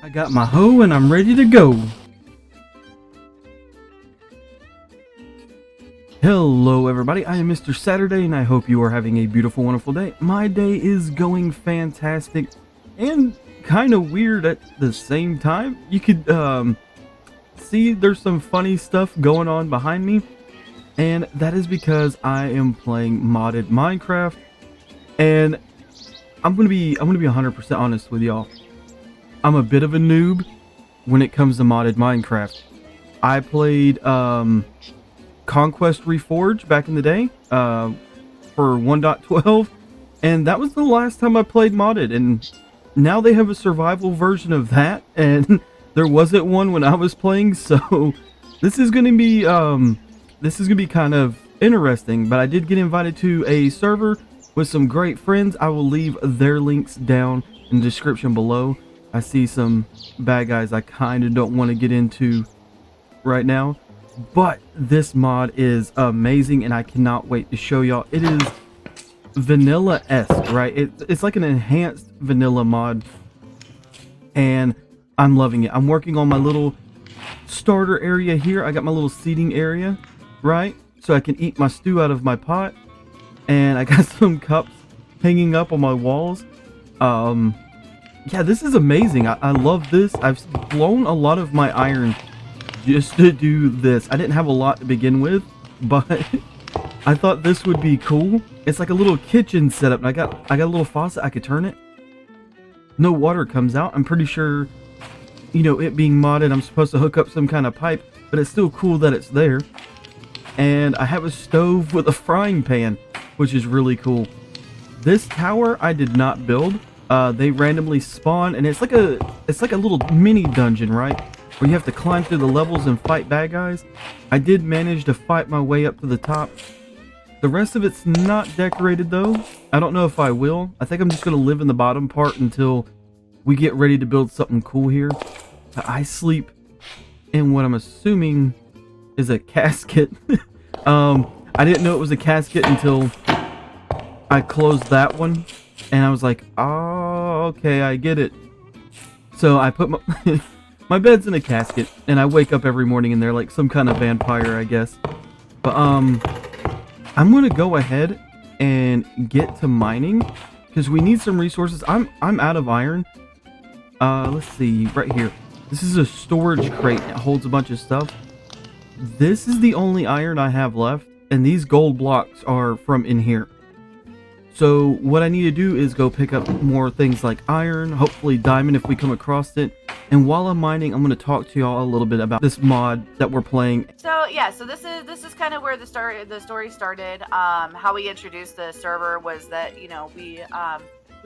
I got my hoe and I'm ready to go. Hello everybody, I am Mr. Saturday and I hope you are having a beautiful, wonderful day. My day is going fantastic and kind of weird at the same time. You could see there's some funny stuff going on behind me, and that is because I am playing modded Minecraft, and I'm gonna be 100% honest with y'all. I'm a bit of a noob when it comes to modded Minecraft. I played Conquest Reforged back in the day for 1.12, and that was the last time I played modded, and now they have a survival version of that, and there wasn't one when I was playing, so this is gonna be kind of interesting. But I did get invited to a server with some great friends. I will leave their links down in the description below. I see some bad guys I kind of don't want to get into right now, but this mod is amazing and I cannot wait to show y'all. It is vanilla-esque, right? It's like an enhanced vanilla mod, and I'm loving it. I'm working on my little starter area here. I got my little seating area, right? So I can eat my stew out of my pot, and I got some cups hanging up on my walls. Yeah, this is amazing. I love this. I've blown a lot of my iron just to do this. I didn't have a lot to begin with, but I thought this would be cool. It's like a little kitchen setup, and I got a little faucet. I could turn it. No water comes out. I'm pretty sure, you know, it being modded, I'm supposed to hook up some kind of pipe, but it's still cool that it's there. And I have a stove with a frying pan, which is really cool. This tower I did not build. They randomly spawn, and it's like a little mini dungeon, right? Where you have to climb through the levels and fight bad guys. I did manage to fight my way up to the top. The rest of it's not decorated though. I don't know if I will. I think I'm just gonna live in the bottom part until we get ready to build something cool here. I sleep in what I'm assuming is a casket. I didn't know it was a casket until I closed that one, and I was like, oh, okay, I get it. So I put my my bed's in a casket, and I wake up every morning in there like some kind of vampire, I guess. But I'm gonna go ahead and get to mining because we need some resources. I'm out of iron. Let's see, right here. This is a storage crate. It holds a bunch of stuff. This is the only iron I have left, and these gold blocks are from in here. So what I need to do is go pick up more things like iron, hopefully diamond if we come across it. And while I'm mining, I'm going to talk to y'all a little bit about this mod that we're playing. So yeah, so this is kind of where the story started. How we introduced the server was that, you know, we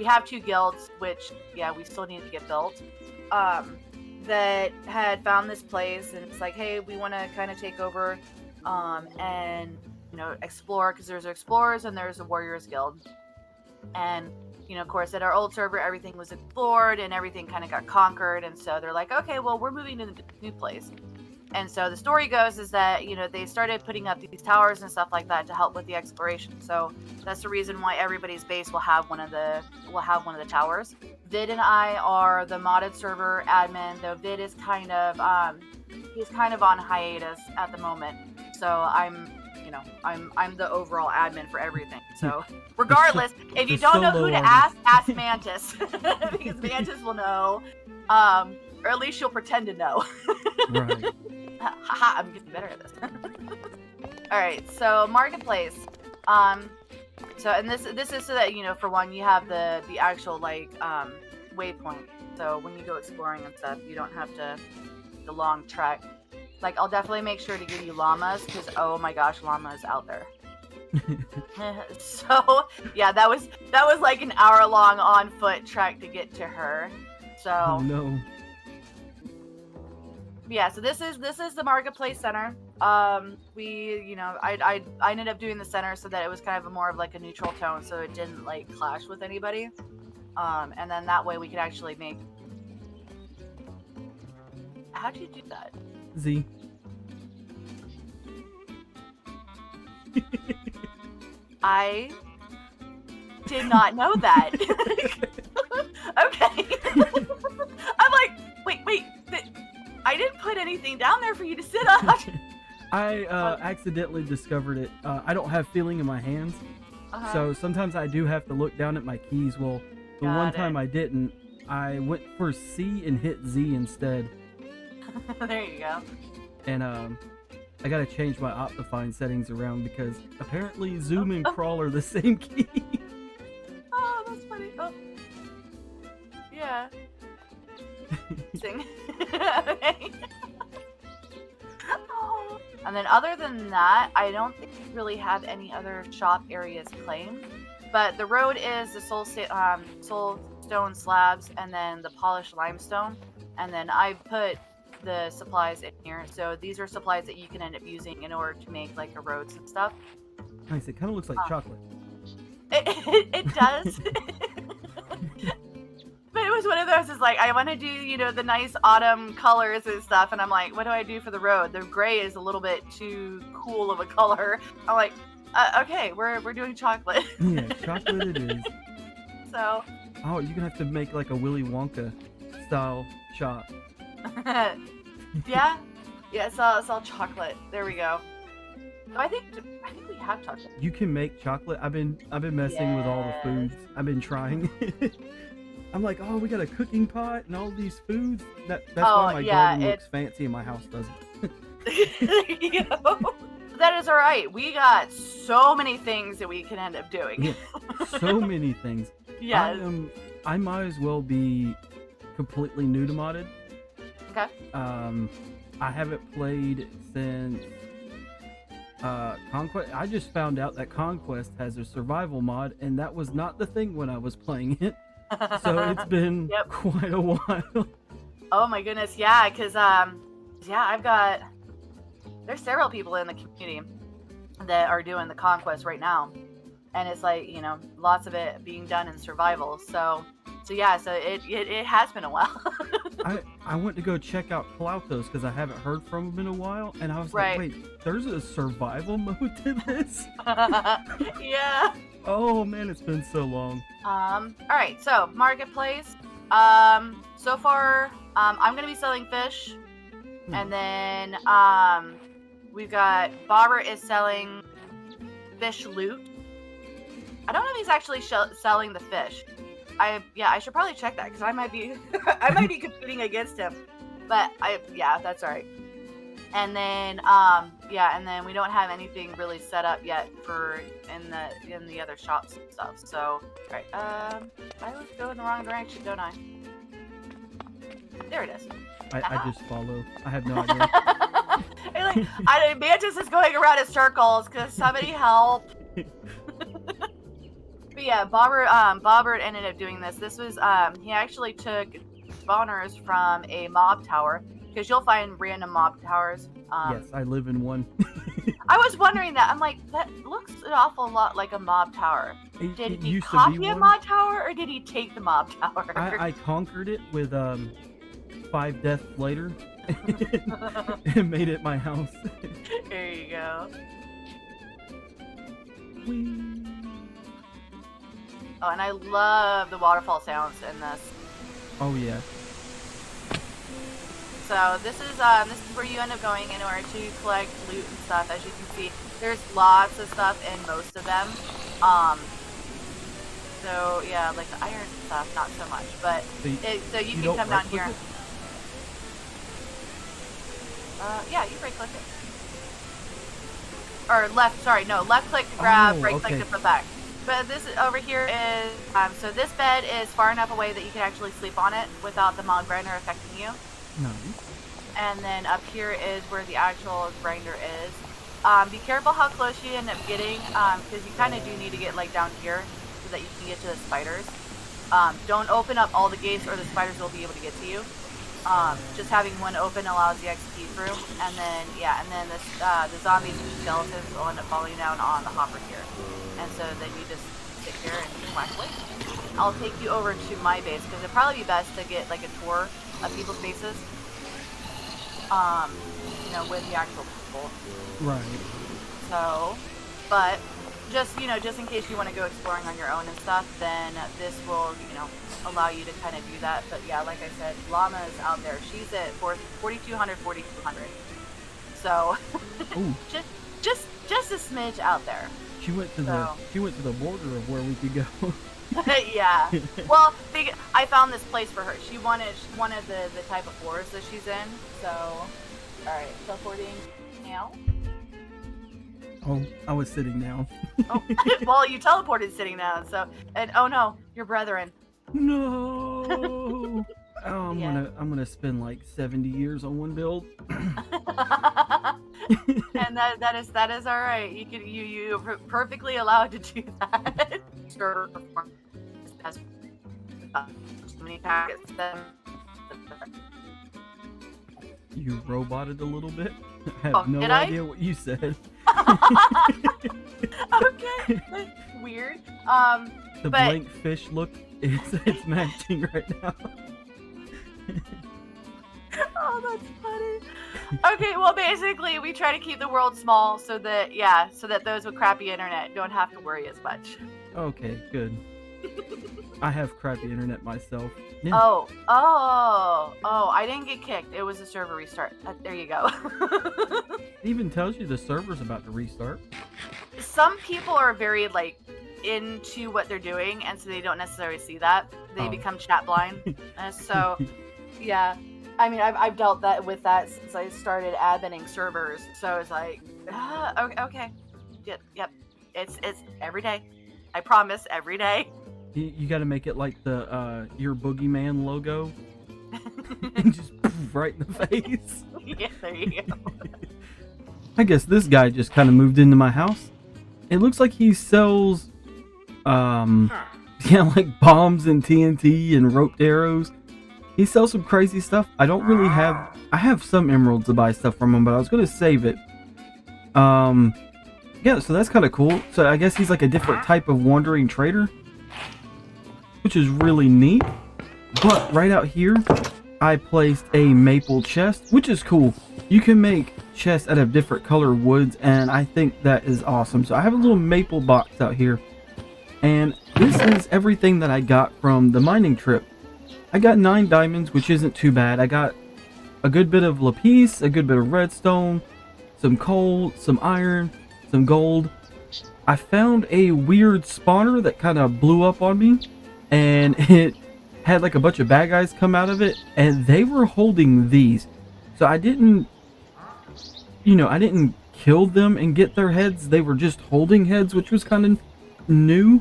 have two guilds, which yeah, we still need to get built. That had found this place, and it's like, hey, we want to kind of take over and, you know, explore, because there's explorers and there's a warriors guild. And, you know, of course, at our old server, everything was explored and everything kind of got conquered. And so they're like, okay, well, we're moving to the new place. And so the story goes is that, you know, they started putting up these towers and stuff like that to help with the exploration. So that's the reason why everybody's base will have one of the towers. Vid and I are the modded server admin, though Vid is kind of he's kind of on hiatus at the moment. So I'm the overall admin for everything. So regardless, if you don't know who to ask Mantis, because Mantis will know, or at least she'll pretend to know. Right. Haha, I'm getting better at this. All right, so marketplace. So and this is so that, you know, for one, you have the actual like waypoint. So when you go exploring and stuff, you don't have the long trek. Like, I'll definitely make sure to give you llamas, because oh my gosh, llama is out there. So yeah, that was like an hour-long on foot trek to get to her. So Oh no. yeah, so this is the marketplace center. We, you know, I ended up doing the center so that it was kind of more of like a neutral tone, so it didn't like clash with anybody. And then that way we could actually make. How'd you do that? Z. I did not know that. Okay. I'm like, wait, anything down there for you to sit on. I accidentally discovered it. I don't have feeling in my hands, so sometimes I do have to look down at my keys. Well, the one time I didn't, I went for C and hit Z instead. There you go. And I gotta change my Optifine settings around because apparently Zoom and Crawl are the same key. Oh, that's funny. Oh. Yeah. Sing. Oh. And then other than that, I don't think we really have any other shop areas claimed. But the road is the soul stone slabs and then the polished limestone. And then I put the supplies in here. So these are supplies that you can end up using in order to make like the roads and stuff. Nice. It kind of looks like chocolate. It does. But it was one of those, is like, I want to do, you know, the nice autumn colors and stuff. And I'm like, what do I do for the road? The gray is a little bit too cool of a color. I'm like, okay, we're doing chocolate. Yeah, chocolate it is. So. Oh, you're going to have to make like a Willy Wonka style shop. Yeah. Yeah, it's all chocolate. There we go. I think we have chocolate. You can make chocolate. I've been messing with all the foods. I've been trying. I'm like, oh, we got a cooking pot and all these foods. That's why my garden looks fancy and my house doesn't. You know? That is all right. We got so many things that we can end up doing. Yeah, so many things. Yeah. I might as well be completely new to modded. Okay. I haven't played since Conquest. I just found out that Conquest has a survival mod, and that was not the thing when I was playing it. So it's been quite a while. Oh my goodness, yeah, because there's several people in the community that are doing the Conquest right now, and it's like, you know, lots of it being done in survival. So yeah, so it has been a while. I went to go check out Plautos because I haven't heard from him in a while, and I was like, wait, there's a survival mode to this? Yeah. Oh man, it's been so long. All right, so marketplace. So far, I'm gonna be selling fish, and then we've got Bobbert is selling fish loot. I don't know if he's actually selling the fish. I should probably check that because I might be competing against him. But that's all right. And then and then we don't have anything really set up yet for in the other shops and stuff. So all right, I was going the wrong direction, don't I? There it is. I just follow. I have no idea. Mantis is going around in circles because somebody help. But yeah, Bobbert ended up doing this. This was he actually took spawners from a mob tower. Because you'll find random mob towers. Yes, I live in one. I was wondering that. I'm like, that looks an awful lot like a mob tower. Did he copy a mob tower, or did he take the mob tower? I conquered it with 5 deaths later and made it my house. There you go. Whee. Oh, and I love the waterfall sounds in this. Oh yeah. So this is where you end up going in order to collect loot and stuff. As you can see, there's lots of stuff in most of them. So yeah, like the iron stuff, not so much. But so you can come down here. Yeah, you right click it. Or left, sorry, no, left click to grab, right click to put back. But this over here is, so this bed is far enough away that you can actually sleep on it without the mod grinder affecting you. Nice. And then up here is where the actual grinder is. Be careful how close you end up getting, because you kind of do need to get like down here so that you can get to the spiders. Don't open up all the gates or the spiders will be able to get to you. Just having one open allows the XP through. And then, the zombies and skeletons will end up falling down on the hopper here. And so then you just sit here and whack away. I'll take you over to my base because it'd probably be best to get like a tour of people's bases. You know, with the actual people. Right. So, but just, just in case you want to go exploring on your own and stuff, then this will, allow you to kind of do that. But yeah, like I said, llama is out there. She's at 4,200, 4,200. So just a smidge out there. She went to the border of where we could go. Yeah. Well, I found this place for her. She wanted the type of forest that she's in. So, all right, teleporting now. Oh, I was sitting down. Oh, well, you teleported sitting down. So, and oh no, your brethren. No. Oh, I'm gonna spend like 70 years on one build. And that is all right. You're perfectly allowed to do that. Server has so many packets. You roboted a little bit. I have no idea what you said. Okay, weird. The blank fish look, it's matching right now. Oh, that's funny. Okay, well, basically, we try to keep the world small so that those with crappy internet don't have to worry as much. Okay, good. I have crappy internet myself. Yeah. Oh, I didn't get kicked. It was a server restart. There you go. It even tells you the server's about to restart. Some people are very, into what they're doing, and so they don't necessarily see that. They become chat blind. So, yeah. I mean, I've dealt with that since I started adminning servers. So it's like, okay. Yep. It's every day. I promise, every day. You got to make it like the your boogeyman logo, and just poof, right in the face. Yeah, there you go. I guess this guy just kind of moved into my house. It looks like he sells, like bombs and TNT and roped arrows. He sells some crazy stuff. I don't really have. I have some emeralds to buy stuff from him, but I was gonna save it. Yeah, so that's kind of cool. So I guess he's like a different type of wandering trader, which is really neat. But right out here, I placed a maple chest, which is cool. You can make chests out of different color woods, and I think that is awesome. So I have a little maple box out here, and this is everything that I got from the mining trip. I got 9 diamonds, which isn't too bad. I got a good bit of lapis, a good bit of redstone, some coal, some iron, some gold. I found a weird spawner that kind of blew up on me, and it had like a bunch of bad guys come out of it, and they were holding these. So I didn't kill them and get their heads. They were just holding heads, which was kind of new.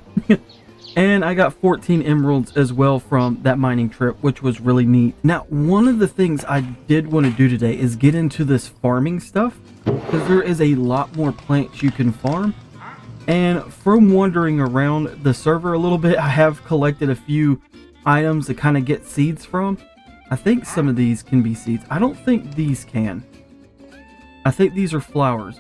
And I got 14 emeralds as well from that mining trip, which was really neat. Now, one of the things I did want to do today is get into this farming stuff, because there is a lot more plants you can farm. And from wandering around the server a little bit, I have collected a few items to kind of get seeds from. I think some of these can be seeds. I don't think these can. I think these are flowers.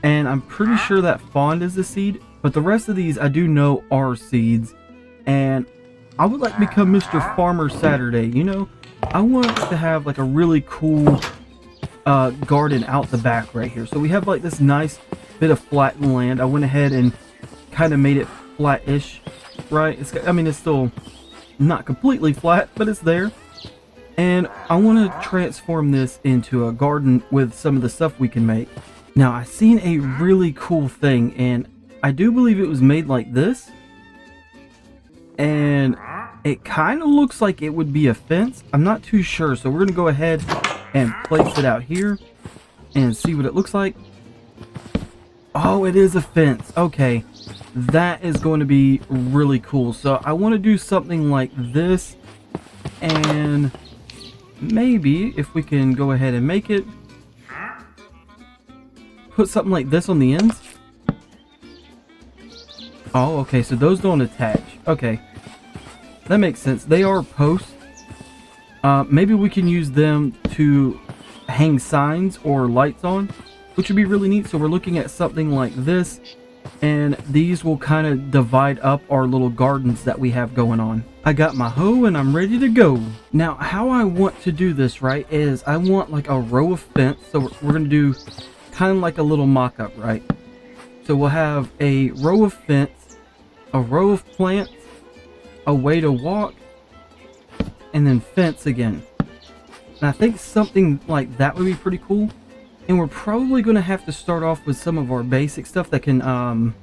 And I'm pretty sure that fawn is a seed. But the rest of these I do know are seeds. And I would like to become Mr. Farmer Saturday, I want to have like a really cool garden out the back right here. So we have like this nice bit of flattened land. I went ahead and kind of made it flat-ish, right? It's still not completely flat, but it's there. And I want to transform this into a garden with some of the stuff we can make. Now, I seen a really cool thing, and I do believe it was made like this. And it kind of looks like it would be a fence. I'm not too sure, so we're going to go ahead and place it out here and see what it looks like. Oh, it is a fence. Okay, that is going to be really cool. So I want to do something like this, and maybe if we can go ahead and make it, put something like this on the ends. Oh, okay, so those don't attach. Okay, that makes sense. They are posts. Maybe we can use them to hang signs or lights on, which would be really neat. So we're looking at something like this, and these will kind of divide up our little gardens that we have going on. I got my hoe and I'm ready to go. Now, how I want to do this, right, is I want like a row of fence. So we're going to do kind of like a little mock-up, right? So we'll have a row of fence, a row of plants, a way to walk, and then fence again. And I think something like that would be pretty cool. And we're probably going to have to start off with some of our basic stuff that can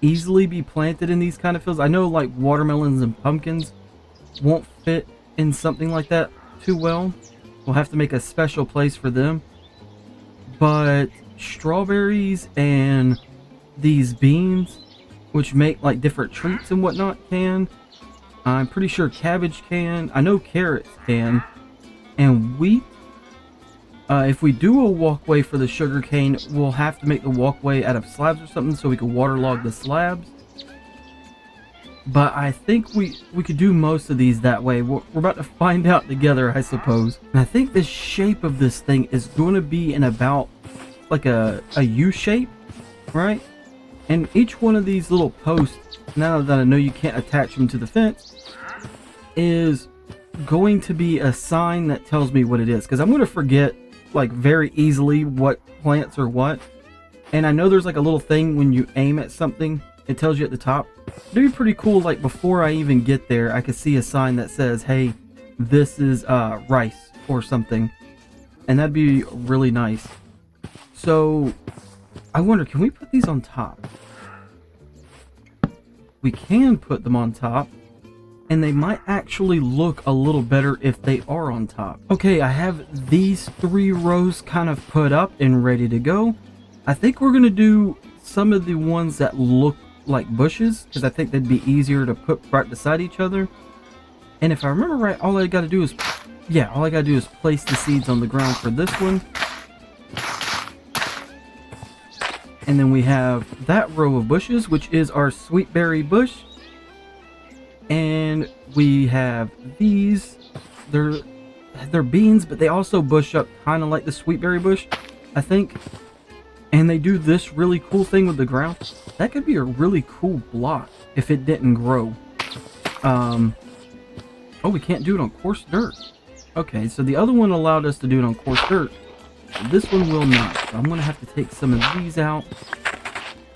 easily be planted in these kind of fields. I know like watermelons and pumpkins won't fit in something like that too well. We'll have to make a special place for them. But strawberries and these beans, which make like different treats and whatnot, can. I'm pretty sure cabbage can. I know carrots can. And wheat. If we do a walkway for the sugarcane, we'll have to make the walkway out of slabs or something so we can waterlog the slabs. But I think we could do most of these that way. We're about to find out together, I suppose. And I think the shape of this thing is going to be in about like a U shape, right? And each one of these little posts, now that I know you can't attach them to the fence, is going to be a sign that tells me what it is. Because I'm going to forget like very easily what plants are what. And I know there's like a little thing when you aim at something, it tells you at the top. It'd be pretty cool, like before I even get there, I could see a sign that says, hey, this is rice or something. And that'd be really nice. So I wonder, can we put these on top? We can put them on top. And they might actually look a little better if they are on top. Okay, I have these 3 rows kind of put up and ready to go. I think we're going to do some of the ones that look like bushes, because I think they'd be easier to put right beside each other. And if I remember right, all I got to do is, place the seeds on the ground for this one. And then we have that row of bushes, which is our sweet berry bush. And we have these, they're beans, but they also bush up kind of like the sweetberry bush, I think. And they do this really cool thing with the ground. That could be a really cool block if it didn't grow. Oh, we can't do it on coarse dirt. Okay, so the other one allowed us to do it on coarse dirt. This one will not. So I'm going to have to take some of these out.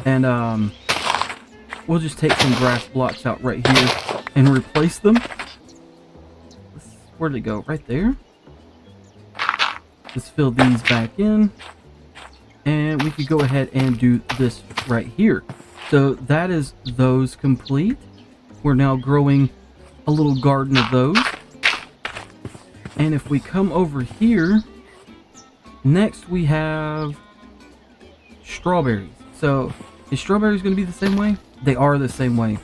And we'll just take some grass blocks out right here and replace them. Where'd it go? Right there. Let's fill these back in. And we could go ahead and do this right here. So that is those complete. We're now growing a little garden of those. And if we come over here, next we have strawberries. So is strawberries going to be the same way? They are the same way.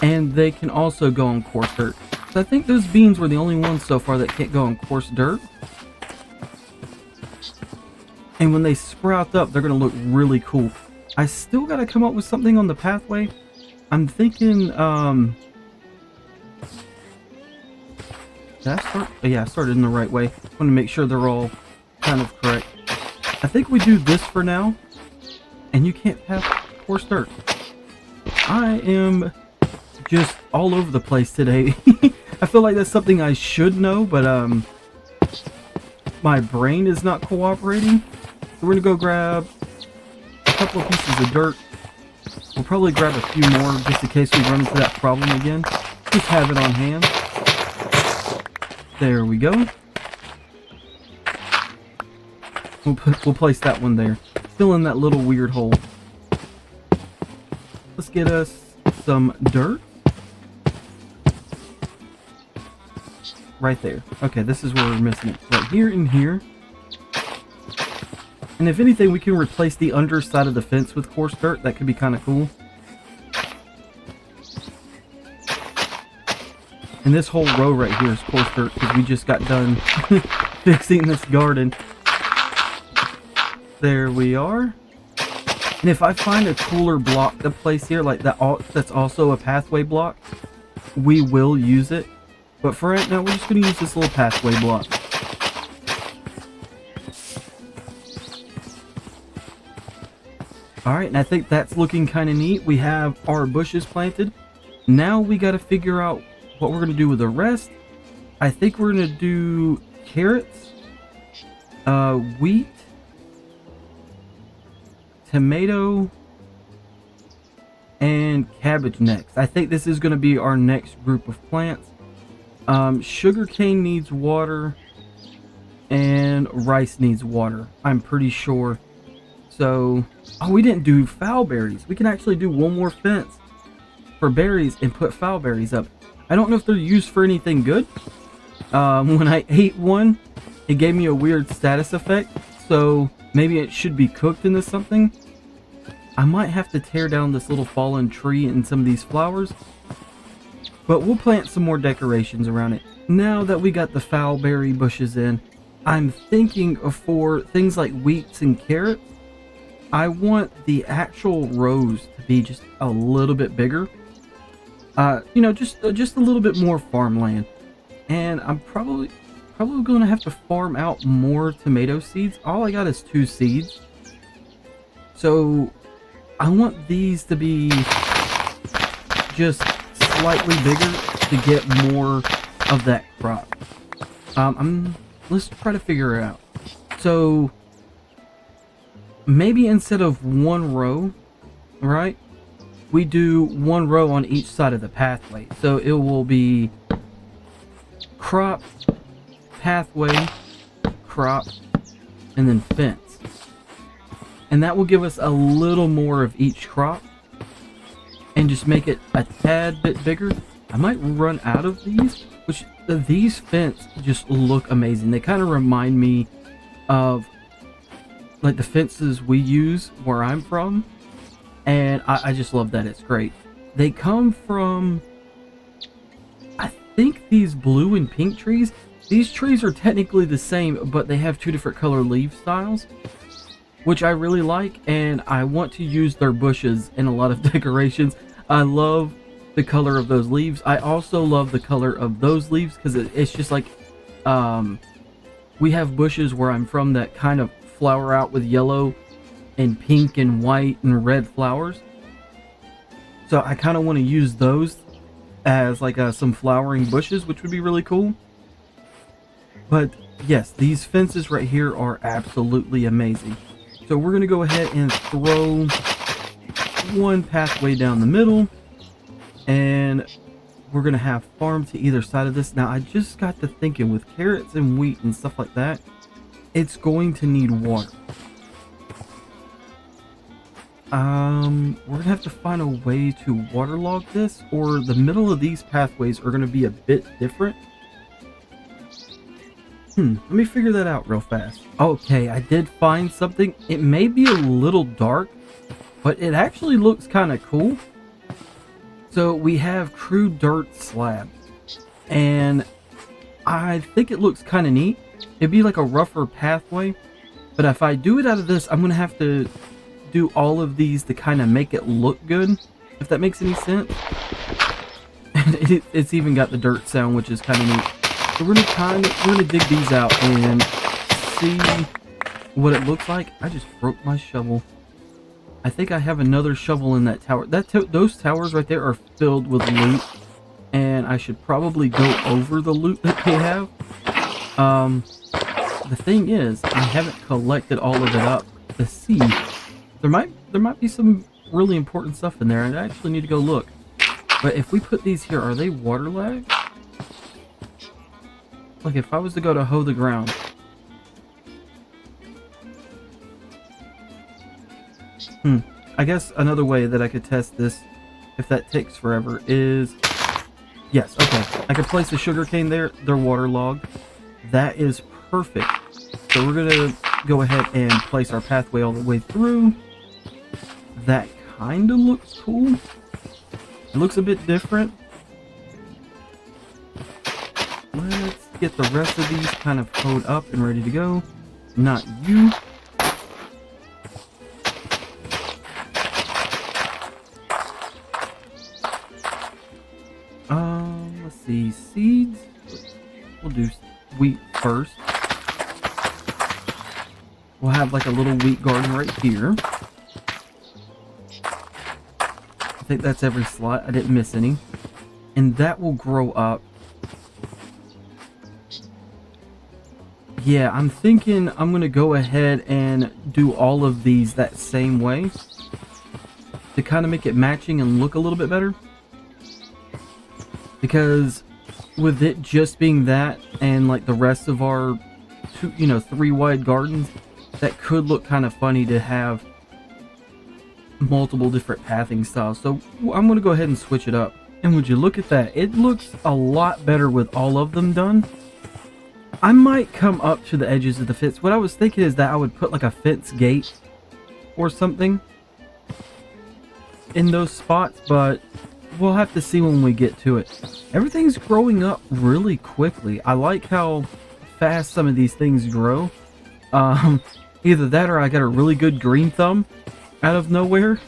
And they can also go on coarse dirt. So I think those beans were the only ones so far that can't go on coarse dirt. And when they sprout up, they're going to look really cool. I still got to come up with something on the pathway. I'm thinking, did I start? Oh, yeah, I started in the right way. I want to make sure they're all kind of correct. I think we do this for now. And you can't pass coarse dirt. I am just all over the place today. I feel like that's something I should know, but my brain is not cooperating. So we're gonna go grab a couple of pieces of dirt. We'll probably grab a few more just in case we run into that problem again. Just have it on hand. There we go. We'll place that one there. Fill in that little weird hole. Let's get us some dirt. Right there. Okay, this is where we're missing it. Right here and here. And if anything, we can replace the underside of the fence with coarse dirt. That could be kind of cool. And this whole row right here is coarse dirt because we just got done fixing this garden. There we are. And if I find a cooler block to place here, like that, that's also a pathway block, we will use it. But for right now, we're just going to use this little pathway block. Alright, and I think that's looking kind of neat. We have our bushes planted. Now we got to figure out what we're going to do with the rest. I think we're going to do carrots, wheat, tomato and cabbage next. I think this is going to be our next group of plants. Sugarcane needs water and rice needs water, I'm pretty sure. So, oh, we didn't do foul berries. We can actually do one more fence for berries and put foul berries up. I don't know if they're used for anything good. When I ate one, it gave me a weird status effect, so maybe it should be cooked into something. I might have to tear down this little fallen tree and some of these flowers, but we'll plant some more decorations around it. Now that we got the foul berry bushes in, I'm thinking for things like wheats and carrots, I want the actual rows to be just a little bit bigger. You know, just a little bit more farmland. And I'm probably going to have to farm out more tomato seeds. All I got is 2 seeds. So I want these to be just slightly bigger to get more of that crop. Let's try to figure it out. So maybe instead of 1 row, right, we do 1 row on each side of the pathway. So it will be crop, pathway, crop, and then fence. And that will give us a little more of each crop and just make it a tad bit bigger. I might run out of these, which these fence just look amazing. They kind of remind me of like the fences we use where I'm from, and I just love that. It's great. They come from, I think, these blue and pink trees. These trees are technically the same, but they have 2 different color leaf styles, which I really like, and I want to use their bushes in a lot of decorations. I love the color of those leaves. I also love the color of those leaves because it's just like, we have bushes where I'm from that kind of flower out with yellow and pink and white and red flowers. So I kind of want to use those as like some flowering bushes, which would be really cool. But yes, these fences right here are absolutely amazing. So we're going to go ahead and throw 1 pathway down the middle, and we're going to have farm to either side of this. Now I just got to thinking, with carrots and wheat and stuff like that, it's going to need water. We're gonna have to find a way to waterlog this, or the middle of these pathways are gonna be a bit different. Let me figure that out real fast. Okay, I did find something. It may be a little dark, but it actually looks kind of cool. So we have crude dirt slabs, and I think it looks kind of neat. It'd be like a rougher pathway, but if I do it out of this, I'm gonna have to do all of these to kind of make it look good, if that makes any sense. And it's even got the dirt sound, which is kind of neat. So we're gonna dig these out and see what it looks like. I just broke my shovel. I think I have another shovel in that tower. Those towers right there are filled with loot, and I should probably go over the loot that they have. The thing is, I haven't collected all of it up to see. There might be some really important stuff in there, and I actually need to go look. But if we put these here, are they waterlogged? Like if I was to go to hoe the ground. I guess another way that I could test this, if that takes forever, is... Yes, okay. I could place a sugarcane there. They're waterlogged. That is perfect. So we're going to go ahead and place our pathway all the way through. That kind of looks cool. It looks a bit different. Let's get the rest of these kind of hoed up and ready to go. Not you. Let's see, seeds. We'll do wheat first. We'll have like a little wheat garden right here. I think that's every slot. I didn't miss any. And that will grow up. yeah, I'm thinking I'm gonna go ahead and do all of these that same way to kind of make it matching and look a little bit better, because with it just being that and like the rest of our three wide gardens, that could look kind of funny to have multiple different pathing styles. So I'm gonna go ahead and switch it up. And would you look at that, it looks a lot better with all of them done. I might come up to the edges of the fence. What I was thinking is that I would put like a fence gate or something in those spots, but we'll have to see when we get to it. Everything's growing up really quickly. I like how fast some of these things grow. Either that or I got a really good green thumb out of nowhere.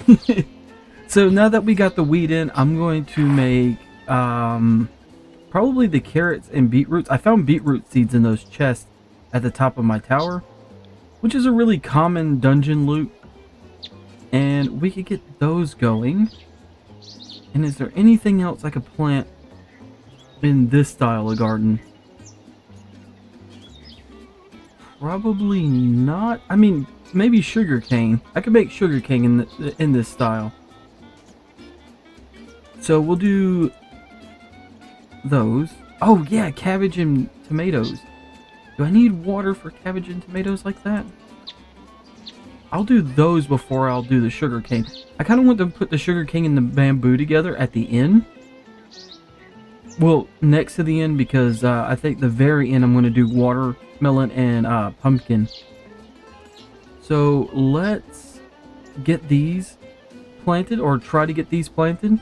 So now that we got the wheat in, I'm going to make probably the carrots and beetroots. I found beetroot seeds in those chests at the top of my tower, which is a really common dungeon loot. And we could get those going. And is there anything else I could plant in this style of garden? Probably not. I mean, maybe sugarcane. I could make sugarcane in this style. So we'll do those. Oh yeah, cabbage and tomatoes. Do I need water for cabbage and tomatoes like that? I'll do those before I'll do the sugarcane. I kind of want to put the sugarcane and the bamboo together at the end. Well, next to the end, because I think the very end I'm going to do watermelon and pumpkin. So let's get these planted, or try to get these planted,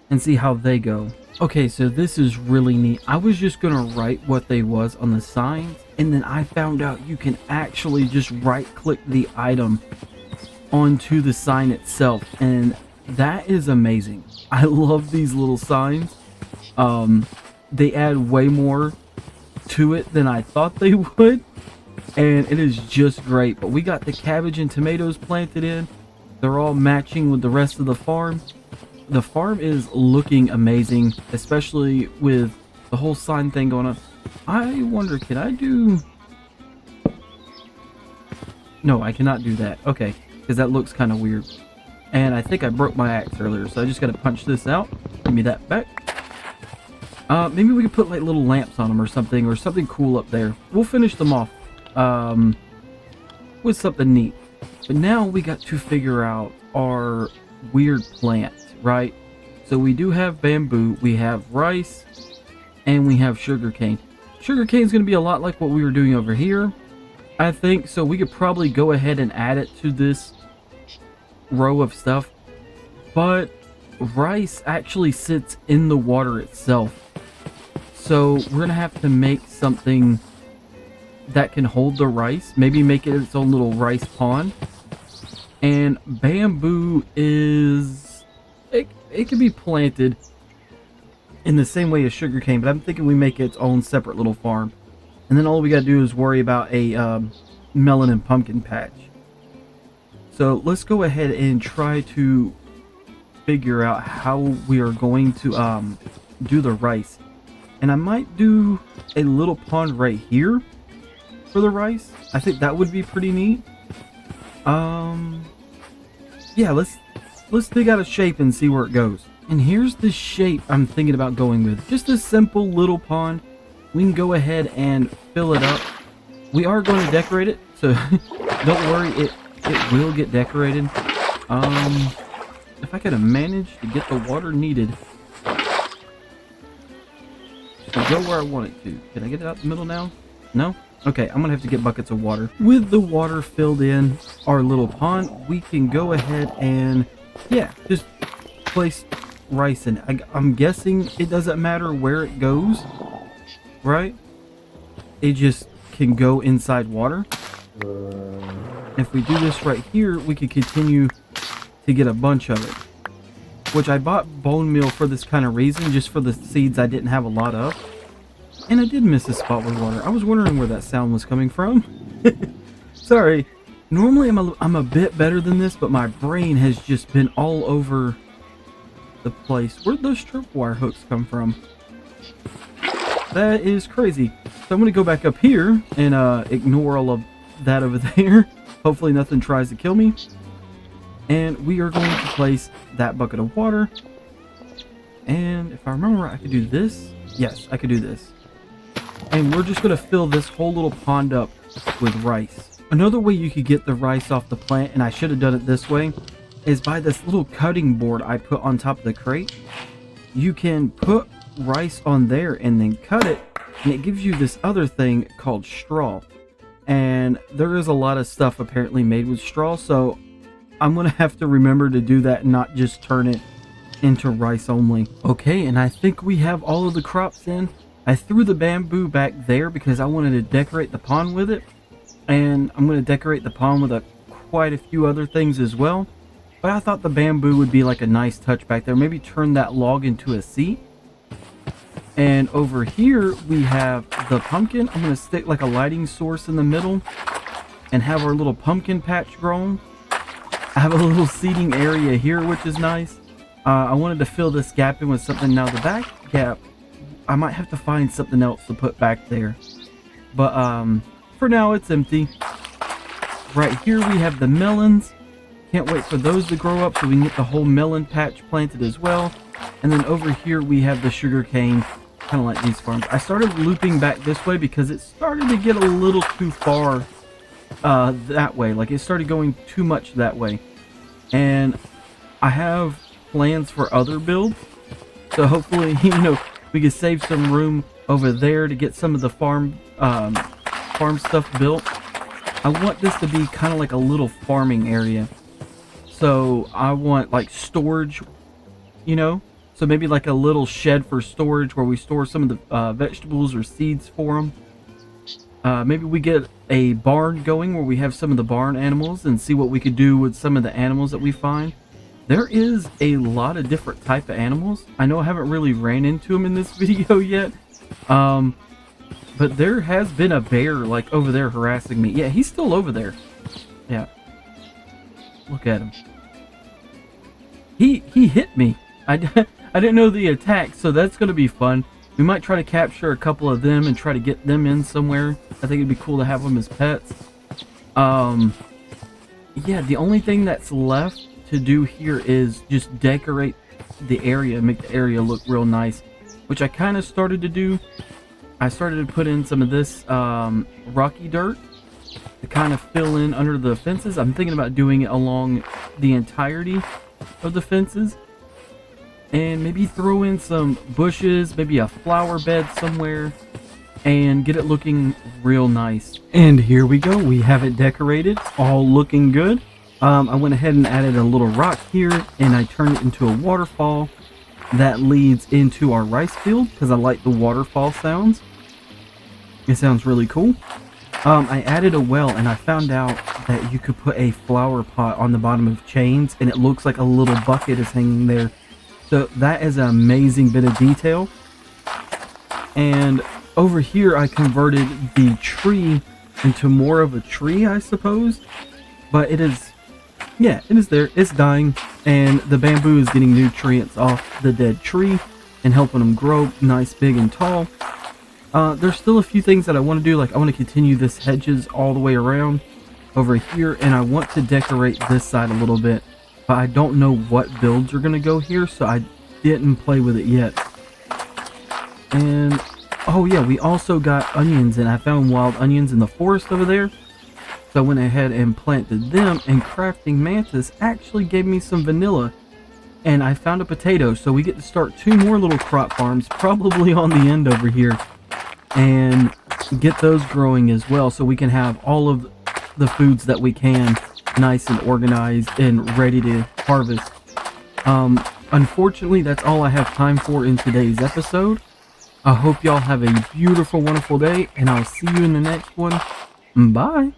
and see how they go. Okay, so this is really neat. I was just gonna write what they was on the signs, and then I found out you can actually just right click the item onto the sign itself, and that is amazing. I love these little signs. They add way more to it than I thought they would, and it is just great. But we got the cabbage and tomatoes planted in. They're all matching with the rest of the farm. The farm is looking amazing, especially with the whole sign thing going on. I wonder, can I do... No, I cannot do that. Okay, because that looks kind of weird. And I think I broke my axe earlier, so I just got to punch this out. Give me that back. Maybe we could put like little lamps on them or something cool up there. We'll finish them off with something neat. But now we got to figure out our weird plants. Right, so we do have bamboo, we have rice, and we have sugarcane. Sugarcane is going to be a lot like what we were doing over here, I think. So we could probably go ahead and add it to this row of stuff. But rice actually sits in the water itself, so we're going to have to make something that can hold the rice. Maybe make it its own little rice pond. And bamboo is... It can be planted in the same way as sugarcane, but I'm thinking we make its own separate little farm. And then all we gotta do is worry about a melon and pumpkin patch. So let's go ahead and try to figure out how we are going to do the rice. And I might do a little pond right here for the rice. I think that would be pretty neat. Yeah, let's dig out a shape and see where it goes. And here's the shape I'm thinking about going with. Just a simple little pond. We can go ahead and fill it up. We are going to decorate it, so don't worry, it will get decorated. If I could have managed to get the water needed to go where I want it to. Can I get it out the middle now? No? Okay, I'm gonna have to get buckets of water. With the water filled in our little pond, we can go ahead and, yeah, just place rice in it. I'm guessing it doesn't matter where it goes, right? It just can go inside water. If we do this right here, we could continue to get a bunch of it. Which I bought bone meal for this kind of reason, just for the seeds I didn't have a lot of. And I did miss a spot with water. I was wondering where that sound was coming from. Sorry. Normally I'm a bit better than this, but my brain has just been all over the place. Where'd those tripwire hooks come from? That is crazy. So I'm going to go back up here and ignore all of that over there. Hopefully nothing tries to kill me. And we are going to place that bucket of water. And if I remember right, I could do this. Yes, I could do this. And we're just going to fill this whole little pond up with rice. Another way you could get the rice off the plant, and I should have done it this way, is by this little cutting board I put on top of the crate. You can put rice on there and then cut it, and it gives you this other thing called straw. And there is a lot of stuff apparently made with straw, so I'm going to have to remember to do that and not just turn it into rice only. Okay, and I think we have all of the crops in. I threw the bamboo back there because I wanted to decorate the pond with it. And I'm going to decorate the pond with quite a few other things as well. But I thought the bamboo would be like a nice touch back there. Maybe turn that log into a seat. And over here we have the pumpkin. I'm going to stick like a lighting source in the middle and have our little pumpkin patch grown. I have a little seating area here, which is nice. I wanted to fill this gap in with something. Now the back gap, I might have to find something else to put back there. But for now it's empty. Right here we have the melons. Can't wait for those to grow up so we can get the whole melon patch planted as well. And then over here we have the sugar cane, kind of like these farms. I started looping back this way because it started to get a little too far that way. Like it started going too much that way. And I have plans for other builds. So hopefully, you know, we can save some room over there to get some of the farm stuff built. I want this to be kind of like a little farming area. So I want like storage, you know, so maybe like a little shed for storage where we store some of the vegetables or seeds for them. Maybe we get a barn going where we have some of the barn animals and see what we could do with some of the animals that we find. There is a lot of different type of animals. I know I haven't really ran into them in this video yet. But there has been a bear like over there harassing me. Yeah, he's still over there. Yeah. Look at him. He hit me. I didn't know the attack, so that's going to be fun. We might try to capture a couple of them and try to get them in somewhere. I think it'd be cool to have them as pets. Yeah, the only thing that's left to do here is just decorate the area, make the area look real nice, which I kind of started to do. I started to put in some of this rocky dirt to kind of fill in under the fences. I'm thinking about doing it along the entirety of the fences, and maybe throw in some bushes, maybe a flower bed somewhere, and get it looking real nice. And here we go, we have it decorated, all looking good. I went ahead and added a little rock here, and I turned it into a waterfall that leads into our rice field because I like the waterfall sounds. It sounds really cool. I added a well, and I found out that you could put a flower pot on the bottom of chains, and it looks like a little bucket is hanging there. So that is an amazing bit of detail. And over here I converted the tree into more of a tree, I suppose. But it is, yeah, it is there. It's dying, and the bamboo is getting nutrients off the dead tree and helping them grow nice, big, and tall. There's still a few things that I want to do, like I want to continue this hedges all the way around over here, and I want to decorate this side a little bit, but I don't know what builds are going to go here, so I didn't play with it yet. And oh yeah, we also got onions, and I found wild onions in the forest over there, so I went ahead and planted them, and crafting Mantis actually gave me some vanilla, and I found a potato, so we get to start 2 more little crop farms, probably on the end over here, and get those growing as well, so we can have all of the foods that we can nice and organized and ready to harvest. Unfortunately, that's all I have time for in today's episode. I hope y'all have a beautiful, wonderful day, and I'll see you in the next one. Bye.